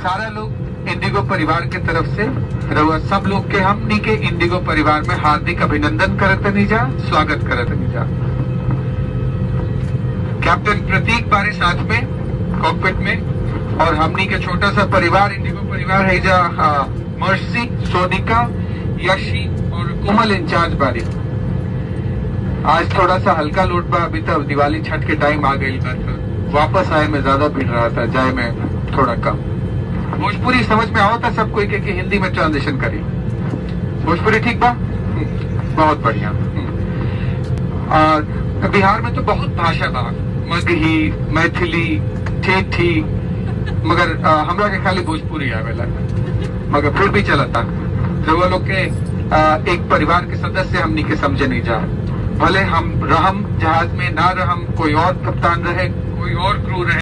सारा लोग इंडिगो परिवार के तरफ से रउआ सब लोग के हमनी के इंडिगो परिवार में हार्दिक अभिनंदन करतनी जा, स्वागत करतनी जा। कैप्टन प्रतीक बारे साथ में कॉकपिट में और हमनी के छोटा सा परिवार इंडिगो परिवार है जा मर्सी, सोनिका, यशी और कोमल इंचार्ज बारी। आज थोड़ा सा हल्का लोड बा, अभी तक दिवाली छठ के टाइम आ गई, वापस आए में ज्यादा भीड़ रहा था, जाए में थोड़ा कम। भोजपुरी समझ में आओ था सब कोई के हिंदी में ट्रांजिशन करी। भोजपुरी ठीक बा, बहुत बढ़िया। बिहार में तो बहुत भाषा बा, मगही, मैथिली, ठेठी, मगर हमरा के खाली भोजपुरी आवेला, मगर फिर भी चलता। रउआ लोग के एक परिवार के सदस्य हमनी के समझे नहीं जा, भले हम रहम जहाज में ना रहम, कोई और कप्तान रहे, कोई और क्रू रहे।